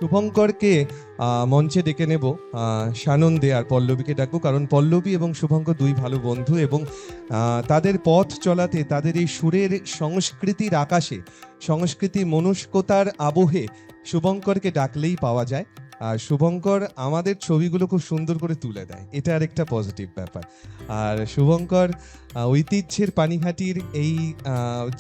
শুভঙ্করকে মঞ্চে ডেকে নেব, সানন্দে আর পল্লবীকে ডাকবো, কারণ পল্লবী এবং শুভঙ্কর দুই ভালো বন্ধু এবং তাদের পথ চলাতে তাদের এই সুরের সংস্কৃতির আকাশে, সংস্কৃতি মনস্কতার আবহে শুভঙ্করকে ডাকলেই পাওয়া যায়। আর শুভঙ্কর আমাদের ছবিগুলো খুব সুন্দর করে তুলে দেয়, এটা আরেকটা পজিটিভ ব্যাপার। আর শুভঙ্কর ঐতিহ্যের পানিহাটির এই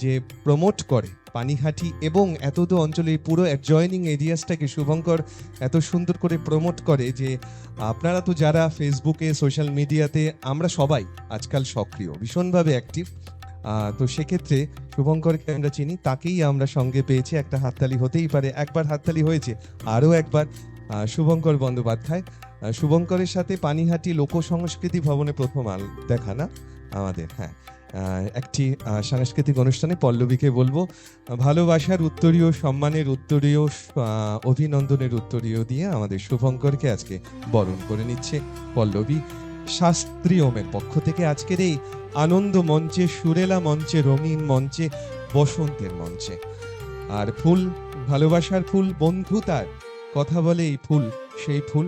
যে প্রমোট করে পানিহাটি এবং এতদূর অঞ্চলে পুরো অ্যাডজয়নিং এরিয়াসটাকে শুভঙ্কর এত সুন্দর করে প্রমোট করে যে আপনারা তো যারা ফেসবুকে সোশ্যাল মিডিয়াতে আমরা সবাই আজকাল সক্রিয়, ভীষণভাবে অ্যাক্টিভ। তো সেক্ষেত্রে শুভঙ্করকে আমরা চিনি, তাকেই আমরা সঙ্গে পেয়েছি। একটা হাততালি হতেই পারে, একবার হাততালি হয়েছে, আরও একবার শুভঙ্কর বন্দ্যোপাধ্যায়। শুভঙ্করের সাথে পানিহাটি লোক সংস্কৃতি ভবনে প্রথম দেখা না আমাদের, হ্যাঁ, একটি সাংস্কৃতিক অনুষ্ঠানে। পল্লবীকে বলবো ভালোবাসার উত্তরীয়, সম্মানের উত্তরীয়, অভিনন্দনের উত্তরীয় দিয়ে আমাদের শুভঙ্করকে আজকে বরণ করে নিচ্ছে পল্লবী। শাস্ত্রী ওমের পক্ষ থেকে আজকের এই আনন্দ মঞ্চে, সুরেলা মঞ্চে, রঙিন মঞ্চে, বসন্তের মঞ্চে। আর ফুল, ভালোবাসার ফুল, বন্ধুতার কথা বলে এই ফুল, সেই ফুল।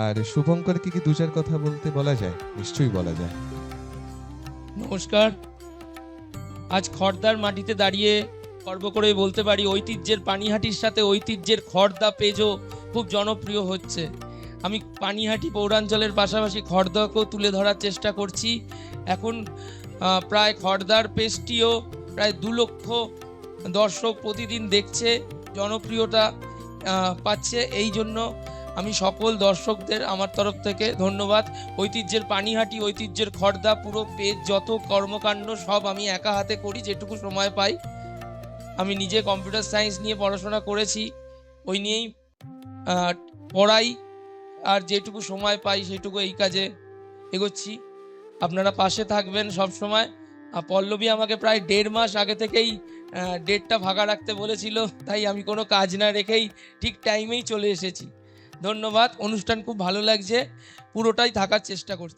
আর শুভঙ্করকে কি দু চার কথা বলতে বলা যায়? নিশ্চয়ই বলা যায়। নমস্কার। আজ খড়দার মাটিতে দাঁড়িয়ে গর্ব করে বলতে পারি ঐতিহ্যের পানিহাটির সাথে ঐতিহ্যের খড়দা পেজও খুব জনপ্রিয় হচ্ছে। আমি পানিহাটি পৌরাঞ্চলের পাশাপাশি খড়দাকেও তুলে ধরার চেষ্টা করছি। এখন প্রায় খড়দার পেজটিও প্রায় 2 লক্ষ দর্শক প্রতিদিন দেখছে, জনপ্রিয়তা পাচ্ছে। এই জন্য আমি সকল দর্শকদের আমার তরফ থেকে ধন্যবাদ। ঐতিহ্যের পানিহাটি, ঐতিহ্যের খড়দা পুরো পেজ, যত কর্মকাণ্ড সব আমি একা হাতে করি যেটুকু সময় পাই। আমি নিজে কম্পিউটার সায়েন্স নিয়ে পড়াশোনা করেছি, ওই নিয়েই পড়াই, আর যেটুকু সময় পাই সেটুকু এই কাজে এগোচ্ছি। আপনারা পাশে থাকবেন সব সময়। পল্লবী আমাকে প্রায় 1.5 মাস আগে থেকেই ডেটটা ফাঁকা রাখতে বলেছিল, তাই আমি কোনো কাজ না রেখেই ঠিক টাইমেই চলে এসেছি। ধন্যবাদ। অনুষ্ঠান খুব ভালো লাগছে, পুরোটাই থাকার চেষ্টা করছি।